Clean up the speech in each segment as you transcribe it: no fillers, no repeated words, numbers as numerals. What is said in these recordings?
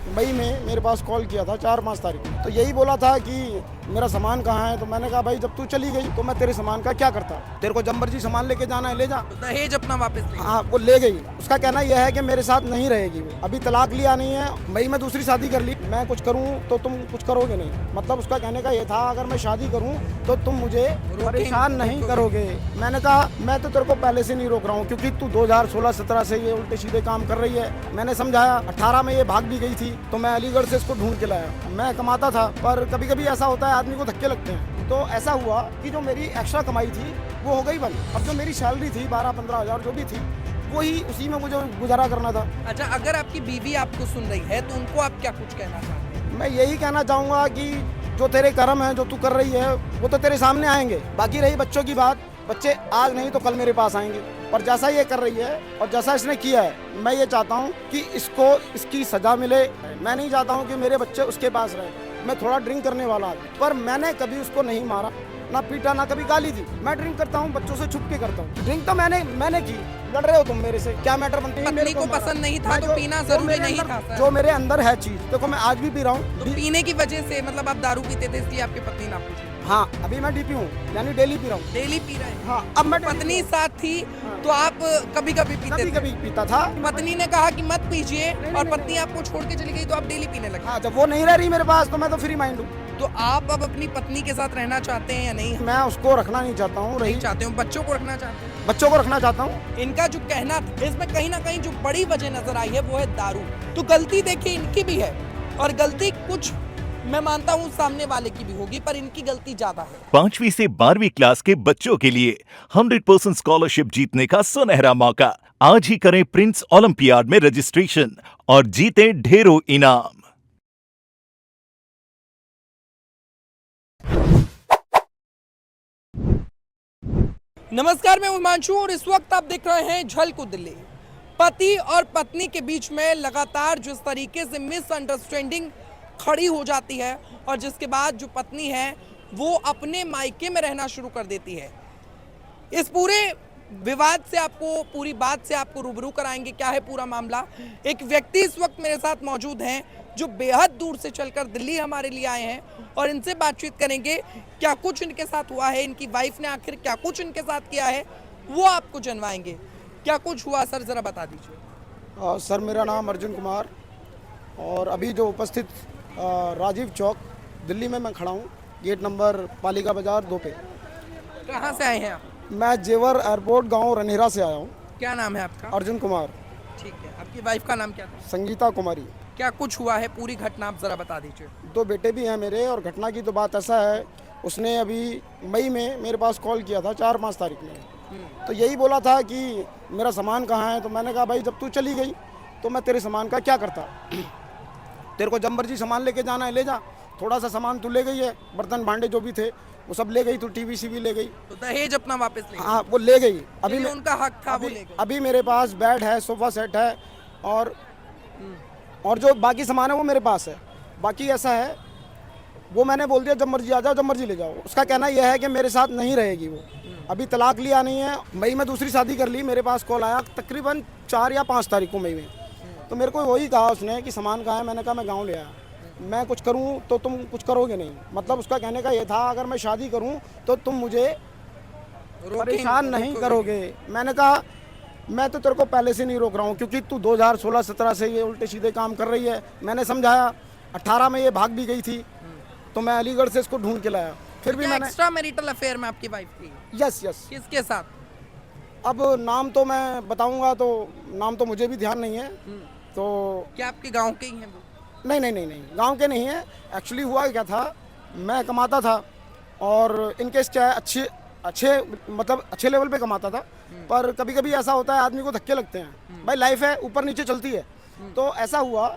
मई में मेरे पास कॉल किया था 4-5 तारीख को, तो यही बोला था कि मेरा सामान कहाँ है। तो मैंने कहा भाई जब तू चली गई तो मैं तेरे सामान का क्या करता, तेरे को जब मर्जी सामान लेके जाना है ले जा। तो दहेज अपना वापस ले। हाँ वो ले गई। उसका कहना यह है कि मेरे साथ नहीं रहेगी वो, अभी तलाक लिया नहीं है, मई में दूसरी शादी कर ली, मैं कुछ करूँ तो तुम कुछ करोगे नहीं। मतलब उसका कहने का ये था अगर मैं शादी करूँ तो तुम मुझे परेशान नहीं करोगे। मैंने कहा मैं तो तेरे को पहले से नहीं रोक रहा हूँ क्योंकि तू 2016-17 से ये उल्टे सीधे काम कर रही है। मैंने समझाया, 18 में ये भाग भी गई थी तो मैं अलीगढ़ से इसको ढूंढ के लाया। मैं कमाता था पर कभी कभी ऐसा होता है आदमी को धक्के लगते हैं। तो ऐसा हुआ कि जो मेरी एक्स्ट्रा कमाई थी वो हो गई बंद। अब जो मेरी सैलरी थी 12-15 हज़ार जो भी थी वही उसी में मुझे गुजारा करना था। अच्छा, अगर आपकी बीवी आपको सुन रही है तो उनको आप क्या कुछ कहना चाहते हैं? मैं यही कहना चाहूँगा कि जो तेरे कर्म है, जो तू कर रही है वो तो तेरे सामने आएंगे। बाकी रही बच्चों की बात, बच्चे आज नहीं तो कल मेरे पास आएंगे। और जैसा ये कर रही है और जैसा इसने किया है, मैं ये चाहता हूँ कि इसको इसकी सजा मिले। मैं नहीं चाहता हूँ कि मेरे बच्चे उसके पास रहे। मैं थोड़ा ड्रिंक करने वाला आदमी, पर मैंने कभी उसको नहीं मारा, ना पीटा, ना कभी गाली दी। मैं ड्रिंक करता हूँ, बच्चों से छुप के करता हूँ। ड्रिंक तो मैंने की। लड़ रहे हो तुम मेरे से, क्या मैटर बनती है? पत्नी को पसंद नहीं था तो पीना जरूरी नहीं था सर। जो मेरे अंदर है चीज, देखो मैं आज भी पी रहा हूँ। तो पीने की वजह से मतलब आप दारू पीते थे इसलिए आपकी पत्नी ना पूछी? हाँ अभी मैं डीपी हूँ, यानी डेली पी रहा हूँ। डेली पी रहे हैं? हाँ अब मैं पत्नी साथ थी तो आप कभी कभी पीते कभी थे? कभी पीता था। पत्नी ने कहा कि मत पीजिए और पत्नी आपको छोड़ के चली गई तो आप डेली पीने लगे। हाँ जब वो नहीं रह रही मेरे पास तो मैं तो फ्री माइंड हूँ। तो आप अब अपनी पत्नी के साथ रहना चाहते हैं या नहीं? मैं उसको रखना नहीं चाहता हूँ। नहीं चाहते हो? बच्चों को रखना चाहते हैं? बच्चों को रखना चाहता हूँ। इनका जो कहना था इसमें कहीं ना कहीं जो बड़ी वजह नजर आई है वो है दारू। तो गलती देखिए इनकी भी है और गलती कुछ मैं मानता हूँ सामने वाले की भी होगी, पर इनकी गलती ज्यादा है। 5वीं से 12वीं क्लास के बच्चों के लिए 100% स्कॉलरशिप जीतने का सुनहरा मौका। आज ही करें प्रिंस ओलंपियाड में रजिस्ट्रेशन और जीते ढेरों इनाम। नमस्कार, मैं हिमांशु और इस वक्त आप देख रहे हैं झलक दिल्ली। पति और पत्नी के बीच में लगातार जिस तरीके से मिसअंडरस्टैंडिंग खड़ी हो जाती है और जिसके बाद जो पत्नी है वो अपने मायके में रहना शुरू कर देती है। इस पूरे विवाद से आपको, पूरी बात से आपको रूबरू कराएंगे क्या है पूरा मामला। एक व्यक्ति इस वक्त मेरे साथ मौजूद हैं जो बेहद दूर से चलकर दिल्ली हमारे लिए आए हैं और इनसे बातचीत करेंगे। क्या कुछ इनके साथ हुआ है, इनकी वाइफ ने आखिर क्या कुछ इनके साथ किया है, वो आपको जनवाएंगे। क्या कुछ हुआ सर, जरा बता दीजिए। सर मेरा नाम अर्जुन कुमार और अभी जो उपस्थित राजीव चौक दिल्ली में मैं खड़ा हूँ, गेट नंबर पालिका बाजार 2 पे। कहाँ से आए हैं आप? मैं जेवर एयरपोर्ट गांव रनेरा से आया हूँ। क्या नाम है आपका? अर्जुन कुमार। ठीक है, आपकी वाइफ का नाम क्या था? संगीता कुमारी। क्या कुछ हुआ है, पूरी घटना आप जरा बता दीजिए। 2 बेटे भी हैं मेरे और घटना की तो बात ऐसा है, उसने अभी मई में मेरे पास कॉल किया था 4-5 तारीख में। तो यही बोला था कि मेरा सामान कहाँ है। तो मैंने कहा भाई जब तू चली गई तो मैं तेरे सामान का क्या करता, तेरे को जब मर्जी सामान लेके जाना है ले जा। थोड़ा सा सामान तू ले गई है, बर्तन भांडे जो भी थे वो सब ले गई, तू टीवी सीवी ले गई। तो दहेज अपना वापस ले? हाँ वो ले गई। अभी ये उनका हक था, वो ले गई। अभी मेरे पास बेड है, सोफा सेट है और जो बाकी सामान है वो मेरे पास है। बाकी ऐसा है, वो मैंने बोल दिया जब मर्जी आ जाओ, जब मर्जी ले जाओ। उसका कहना यह है कि मेरे साथ नहीं रहेगी वो, अभी तलाक लिया नहीं है, मई में दूसरी शादी कर ली। मेरे पास कॉल आया तकरीबन 4 या 5 तारीख को मई में। तो मेरे को वही कहा उसने कि सामान कहाँ है। मैंने कहा मैं गाँव ले आया, मैं कुछ करूं तो तुम कुछ करोगे नहीं। मतलब उसका कहने का ये था अगर मैं शादी करूं तो तुम मुझे परेशान नहीं करोगे। मैंने कहा मैं तो तेरे को पहले से नहीं रोक रहा हूं क्योंकि तू 2016-17 से ये उल्टे सीधे काम कर रही है। मैंने समझाया, 18 में ये भाग भी गई थी तो मैं अलीगढ़ से इसको ढूंढ के लाया। फिर भी मैंने एक्स्ट्रा मैरिटल अफेयर में आपकी वाइफ थी? यस। किसके साथ? अब नाम तो मैं बताऊंगा तो नाम तो मुझे भी ध्यान नहीं है। तो क्या आपके गाँव के ही हैं वो? नहीं, गांव के नहीं है। एक्चुअली हुआ क्या था, मैं कमाता था और इनकेस क्या है अच्छे लेवल पे कमाता था, पर कभी कभी ऐसा होता है आदमी को धक्के लगते हैं। भाई लाइफ है, ऊपर नीचे चलती है। तो ऐसा हुआ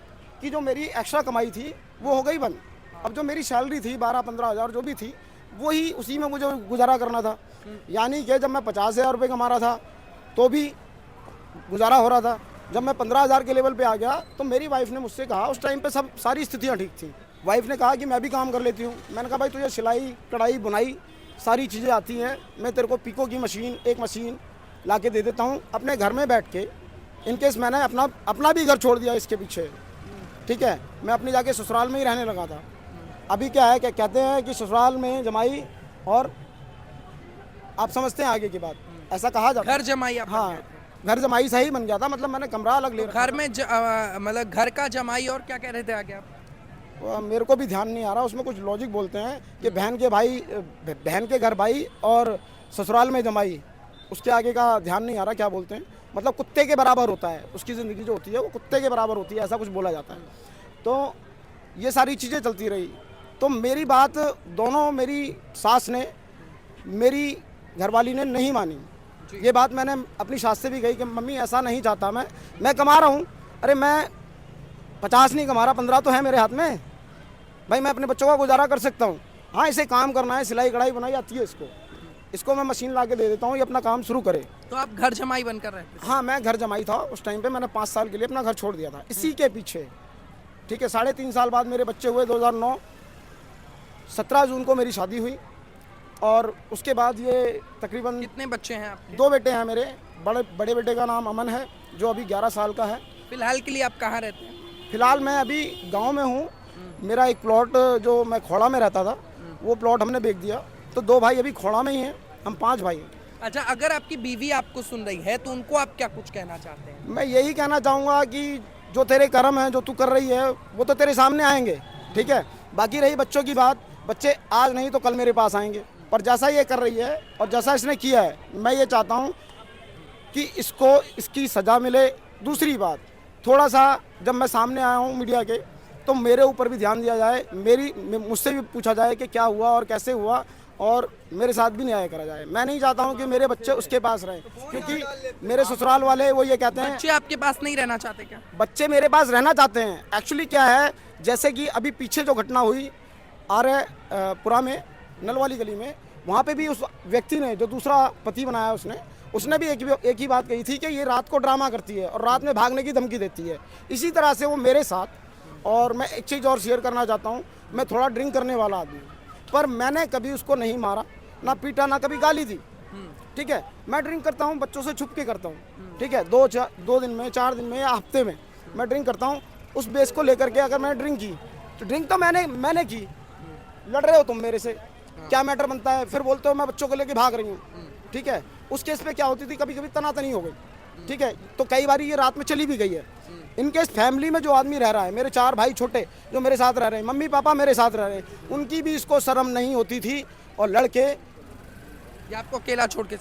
कि जो मेरी एक्स्ट्रा कमाई थी वो हो गई बंद। अब जो मेरी सैलरी थी 12-15 हज़ार जो भी थी वही उसी में मुझे गुजारा करना था। यानी कि जब मैं 50,000 रुपये कमा रहा था तो भी गुजारा हो रहा था। जब मैं 15,000 के लेवल पे आ गया तो मेरी वाइफ ने मुझसे कहा, उस टाइम पे सब सारी स्थितियाँ ठीक थी। वाइफ ने कहा कि मैं भी काम कर लेती हूँ। मैंने कहा भाई तुझे सिलाई कढ़ाई बुनाई सारी चीज़ें आती हैं, मैं तेरे को पिको की मशीन, एक मशीन ला के दे देता हूँ। अपने घर में बैठ के इनकेस मैंने अपना भी घर छोड़ दिया इसके पीछे, ठीक है, मैं अपनी जाके ससुराल में ही रहने लगा था। अभी क्या है, क्या कहते हैं कि ससुराल में जमाई, और आप समझते हैं आगे की बात, ऐसा कहा जाता है। घर जमाई आप बन हाँ, गए थे। घर जमाई सही बन गया था, मतलब मैंने कमरा अलग ले रखा घर में मतलब घर का जमाई, और क्या कह रहे थे आगे आप? था। मेरे को भी ध्यान नहीं आ रहा, उसमें कुछ लॉजिक बोलते हैं कि बहन के भाई, बहन के घर भाई और ससुराल में जमाई, उसके आगे का ध्यान नहीं आ रहा क्या बोलते हैं। मतलब कुत्ते के बराबर होता है, उसकी ज़िंदगी जो होती है वो कुत्ते के बराबर होती है, ऐसा कुछ बोला जाता है। तो ये सारी चीज़ें चलती रही। तो मेरी बात दोनों, मेरी सास ने, मेरी घरवाली ने नहीं मानी। ये बात मैंने अपनी सास से भी कही कि मम्मी ऐसा नहीं चाहता मैं कमा रहा हूँ। अरे मैं 50 नहीं कमा रहा, 15 तो है मेरे हाथ में भाई, मैं अपने बच्चों का गुजारा कर सकता हूँ। हाँ, इसे काम करना है, सिलाई कढ़ाई बनाई आती है इसको मैं मशीन ला के दे देता हूँ, ये अपना काम शुरू करे। तो आप घर जमाई बनकर रहते थे? हाँ, मैं घर जमाई था उस टाइम पे। मैंने 5 साल के लिए अपना घर छोड़ दिया था इसी के पीछे। ठीक है, 3.5 साल बाद मेरे बच्चे हुए 2009, 17 जून को मेरी शादी हुई। और उसके बाद ये तकरीबन कितने बच्चे हैं आपके? 2 बेटे हैं मेरे। बड़े बेटे का नाम अमन है, जो अभी 11 साल का है। फिलहाल के लिए आप कहाँ रहते हैं? फिलहाल मैं अभी गांव में हूँ। मेरा एक प्लॉट, जो मैं खोड़ा में रहता था, वो प्लॉट हमने बेच दिया। तो 2 भाई अभी खोड़ा में ही हैं, हम 5 भाई हैं। अच्छा, अगर आपकी बीवी आपको सुन रही है तो उनको आप क्या कुछ कहना चाहते हैं? मैं यही कहना चाहूँगा कि जो तेरे कर्म हैं, जो तू कर रही है, वो तो तेरे सामने आएंगे। ठीक है, बाकी रही बच्चों की बात, बच्चे आज नहीं तो कल मेरे पास आएंगे। पर जैसा ये कर रही है और जैसा इसने किया है, मैं ये चाहता हूँ कि इसको इसकी सज़ा मिले। दूसरी बात, थोड़ा सा जब मैं सामने आया हूँ मीडिया के, तो मेरे ऊपर भी ध्यान दिया जाए, मुझसे भी पूछा जाए कि क्या हुआ और कैसे हुआ, और मेरे साथ भी न्याय करा जाए। मैं नहीं चाहता हूँ कि मेरे बच्चे उसके पास रहें, क्योंकि मेरे ससुराल वाले वो ये कहते हैं। बच्चे आपके पास नहीं रहना चाहते क्या? बच्चे मेरे पास रहना चाहते हैं। एक्चुअली क्या है, जैसे कि अभी पीछे जो घटना हुई पुरा में, नल वाली गली में, वहाँ पे भी उस व्यक्ति ने, जो दूसरा पति बनाया उसने भी एक ही बात कही थी कि ये रात को ड्रामा करती है और रात में भागने की धमकी देती है। इसी तरह से वो मेरे साथ। और मैं एक चीज़ और शेयर करना चाहता हूँ, मैं थोड़ा ड्रिंक करने वाला आदमी हूँ, पर मैंने कभी उसको नहीं मारा, ना पीटा, ना कभी गाली दी। ठीक है, मैं ड्रिंक करता हूँ, बच्चों से छुप के करता हूँ। ठीक है, 2 दिन में, 4 दिन में या हफ्ते में मैं ड्रिंक करता हूँ। उस बेस को लेकर के अगर मैंने ड्रिंक की, तो ड्रिंक तो मैंने की, लड़ रहे हो तुम मेरे से, क्या मैटर बनता है? फिर बोलते हो मैं बच्चों को लेके भाग रही हूँ। ठीक है, उस केस पे क्या होती थी, कभी कभी तनातनी हो गई। ठीक है, तो कई बार ये रात में चली भी गई है। इनकेस फैमिली में जो आदमी रह रहा है, मेरे 4 भाई छोटे जो मेरे साथ रह रहे हैं, मम्मी पापा मेरे साथ रह रहे हैं, उनकी भी इसको शर्म नहीं होती थी, और लड़के या आपको अकेला छोड़ के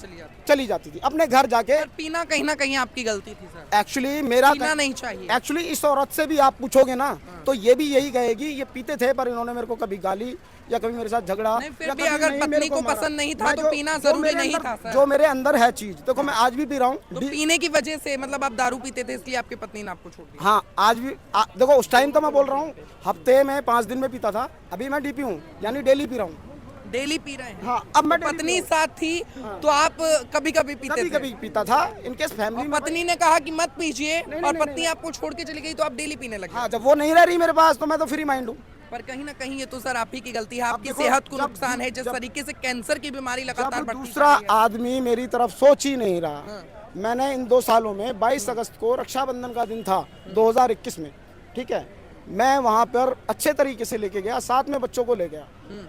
चली जाती थी अपने घर जाके। सर, पीना कहीं ना कहीं आपकी गलती थी सर। एक्चुअली मेरा पीना नहीं चाहिए। एक्चुअली इस औरत से भी आप पूछोगे ना, तो ये भी यही कहेगी, ये पीते थे पर इन्होंने मेरे को कभी गाली या कभी मेरे साथ झगड़ा, नहीं, फिर या भी कभी अगर नहीं पत्नी मेरे को मारा। पसंद नहीं था मैं तो पीना जरूरी नहीं था सर। जो मेरे अंदर है चीज, देखो मैं आज भी पी रहा हूँ। तो पीने की वजह से, मतलब आप दारू पीते थे इसलिए आपकी पत्नी ने आपको छोड़ दिया? हाँ, आज भी देखो, उस टाइम तो मैं बोल रहा हूँ हफ्ते में 5 दिन में पीता था, अभी मैं डीपी हूँ, यानी डेली पी रहा हूँ। डेली पी रहे हैं? हाँ, अब मैं तो पत्नी साथ थी तो आप कभी कभी पीते थे? कभी पीता था। इनकेस फैमिली में पत्नी ने कहा कि मत पीजिए नहीं, और नहीं, पत्नी आपको छोड़ के चली गई तो आप डेली पीने लगे? हाँ, जब वो नहीं रह रही मेरे पास तो मैं तो फ्री माइंड हूँ। पर कहीं ना कहीं ये तो सर आप ही की गलती है, आपकी देखो, सेहत को जब- नुकसान है, जिस जब- तरीके से कैंसर की बीमारी लगातार जब बढ़ती दूसरा जा रही है। आदमी मेरी तरफ सोच ही नहीं रहा। मैंने इन 2 सालों में 22 अगस्त को रक्षाबंधन का दिन था 2021 में, ठीक है, मैं वहाँ पर अच्छे तरीके से लेके गया, साथ में बच्चों को ले गया।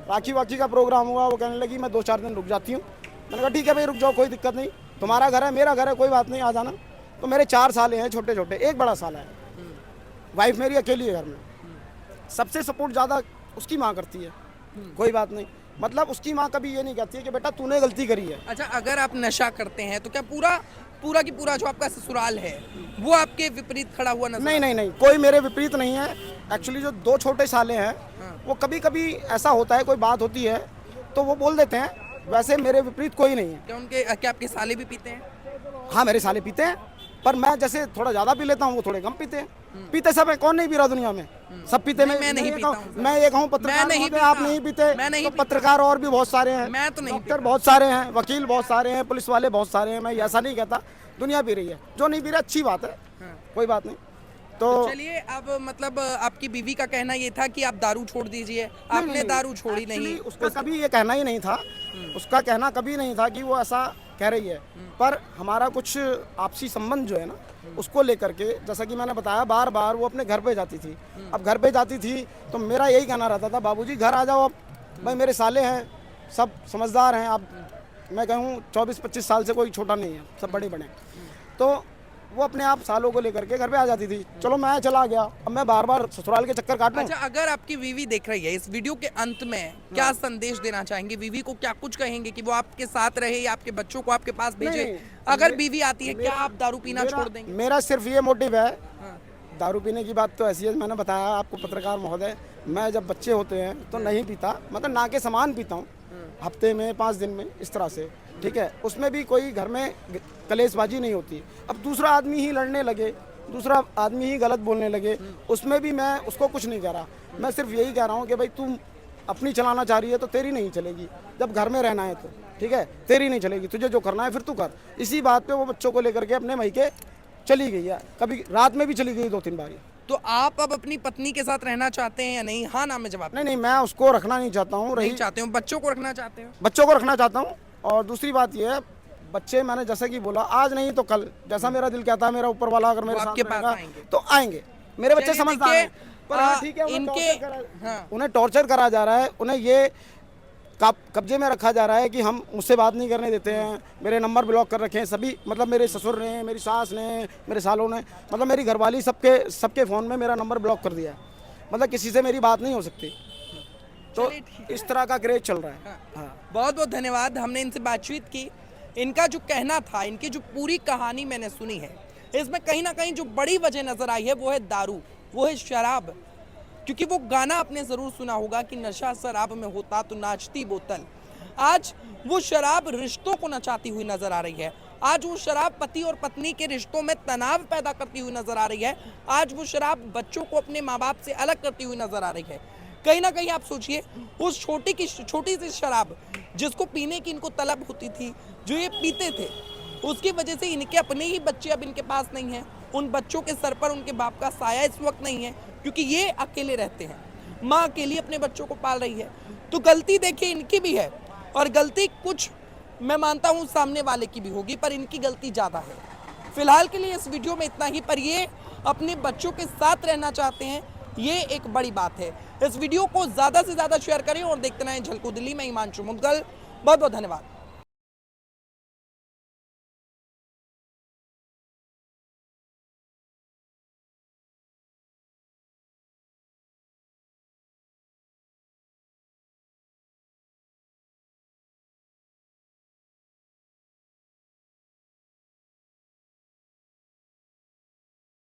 राखी वाखी का प्रोग्राम हुआ, वो कहने लगी मैं 2-4 दिन रुक जाती हूँ। मैंने कहा ठीक है भाई, रुक जाओ, कोई दिक्कत नहीं, तुम्हारा घर है मेरा घर है, कोई बात नहीं, आ जाना। तो मेरे 4 साले हैं छोटे छोटे, एक बड़ा साला है। वाइफ मेरी अकेली है घर में, सबसे सपोर्ट ज़्यादा उसकी माँ करती है। कोई बात नहीं, मतलब उसकी माँ कभी ये नहीं कहती है कि बेटा तूने गलती करी है। अच्छा, अगर आप नशा करते हैं तो क्या पूरा की पूरा जो आपका ससुराल है वो आपके विपरीत खड़ा हुआ नजर? नहीं, कोई मेरे विपरीत नहीं है। एक्चुअली जो 2 छोटे साले हैं, वो कभी कभी ऐसा होता है, कोई बात होती है तो वो बोल देते हैं, वैसे मेरे विपरीत कोई नहीं है। क्या आपके साले भी पीते हैं? हाँ, मेरे साले पीते हैं, पर मैं जैसे थोड़ा ज़्यादा पी लेता हूँ, वो थोड़े कम पीते हैं। पीते सब है, कौन नहीं पी रहा दुनिया में, सब पीते। मैं नहीं पीता हूँ सर। मैं एक हूँ पत्रकार, मैं नहीं महोदय, आप पीता। नहीं पीते, मैं नहीं तो पीता। पत्रकार और भी बहुत सारे हैं, मैं तो नहीं डॉक्टर बहुत सारे हैं, वकील बहुत सारे हैं, पुलिस वाले बहुत सारे हैं। मैं ऐसा नहीं कहता, दुनिया पी रही है, जो नहीं पी रहा अच्छी बात है, कोई बात नहीं। तो चलिए, अब मतलब आपकी बीवी का कहना ये था कि आप दारू छोड़ दीजिए, आपने दारू छोड़ी नहीं। उसका कभी ये कहना ही नहीं था, उसका कहना कभी नहीं था कि वो ऐसा कह रही है, पर हमारा कुछ आपसी संबंध जो है ना उसको लेकर के, जैसा कि मैंने बताया, बार बार वो अपने घर पे जाती थी। अब घर पे जाती थी तो मेरा यही कहना रहता था, बाबूजी घर आ जाओ, अब भाई मेरे साले हैं, सब समझदार हैं, अब मैं कहूँ 24-25 साल से कोई छोटा नहीं है, सब बड़े बड़े। तो वो अपने आप सालों को लेकर के घर पे आ जाती थी। चलो मैं चला गया, अब मैं बार बार ससुराल के चक्कर काटूं। अच्छा, अगर आपकी बीवी देख रही है, इस वीडियो के अंत में क्या संदेश देना चाहेंगे? बीवी को क्या कुछ कहेंगे कि वो आपके साथ रहे या आपके बच्चों को आपके पास भेजे? नहीं, अगर बीवी आती है, क्या आप दारू पीना छोड़ देंगे? मेरा सिर्फ ये मोटिव है। हाँ। दारू पीने की बात तो ऐसी है, मैंने बताया आपको पत्रकार महोदय, मैं जब बच्चे होते हैं तो नहीं पीता, मतलब ना के समान पीता हूँ, हफ्ते में 5 दिन में, इस तरह से, ठीक है। उसमें भी कोई घर में कलेशबाजी नहीं होती। अब दूसरा आदमी ही लड़ने लगे, दूसरा आदमी ही गलत बोलने लगे, उसमें भी मैं उसको कुछ नहीं कह रहा। मैं सिर्फ यही कह रहा हूँ कि भाई तुम अपनी चलाना चाह रही है तो तेरी नहीं चलेगी, जब घर में रहना है तो, ठीक है, तेरी नहीं चलेगी, तुझे जो करना है फिर तू कर। इसी बात पे वो बच्चों को लेकर के अपने मायके चली गई है, कभी रात में भी चली गई 2-3 बार। तो आप अब अपनी पत्नी के साथ रहना चाहते हैं या नहीं? हाँ ना में जवाब। नहीं, मैं उसको रखना नहीं चाहता हूँ। नहीं चाहते हो? बच्चों को रखना चाहते हो? बच्चों को रखना चाहता हूँ। और दूसरी बात ये है, बच्चे मैंने जैसे कि बोला, आज नहीं तो कल, जैसा मेरा दिल कहता है, मेरा ऊपर वाला अगर मेरे आपके साथ पास रहेगा, आएंगे। तो आएंगे। मेरे बच्चे चलिए, समझदार देखिए, हैं, पर हाँ ठीक है, हाँ। उन्हें टॉर्चर करा जा रहा है, उन्हें ये कब्जे में रखा जा रहा है कि हम मुझसे बात नहीं करने देते हैं, मेरे नंबर ब्लॉक कर रखे हैं सभी, मतलब मेरे ससुर ने, मेरी सास ने, मेरे सालों ने, मतलब मेरी घरवाली, सबके फ़ोन में मेरा नंबर ब्लॉक कर दिया है, मतलब किसी से मेरी बात नहीं हो सकती। तो इस तरह का क्रेज चल रहा है। हाँ। बहुत बहुत धन्यवाद, हमने इनसे बातचीत की। इनका जो कहना था, इनकी जो पूरी कहानी मैंने सुनी है, इसमें कहीं ना कहीं जो बड़ी वजह नजर आई है वो है दारू, वो है शराब। क्योंकि वो गाना आपने ज़रूर सुना होगा कि नशा शराब में होता तो नाचती बोतल। आज वो शराब रिश्तों को नचाती हुई नजर आ रही है। आज वो शराब पति और पत्नी के रिश्तों में तनाव पैदा करती हुई नजर आ रही है। आज वो शराब बच्चों को अपने माँ बाप से अलग करती हुई नजर आ रही है। कहीं ना कहीं आप सोचिए, उस छोटी सी शराब जिसको पीने की इनको तलब होती थी, जो ये पीते थे, उसकी वजह से इनके अपने ही बच्चे अब इनके पास नहीं हैं। उन बच्चों के सर पर उनके बाप का साया इस वक्त नहीं है, क्योंकि ये अकेले रहते हैं। माँ अकेली अपने बच्चों को पाल रही है। तो गलती देखिए इनकी भी है, और गलती कुछ मैं मानता हूँ सामने वाले की भी होगी, पर इनकी गलती ज़्यादा है। फिलहाल के लिए इस वीडियो में इतना ही, पर ये अपने बच्चों के साथ रहना चाहते हैं, ये एक बड़ी बात है। इस वीडियो को ज़्यादा से ज़्यादा शेयर करें और देखते रहें झलको दिल्ली में। हिमांशु मुदगल, बहुत बहुत धन्यवाद।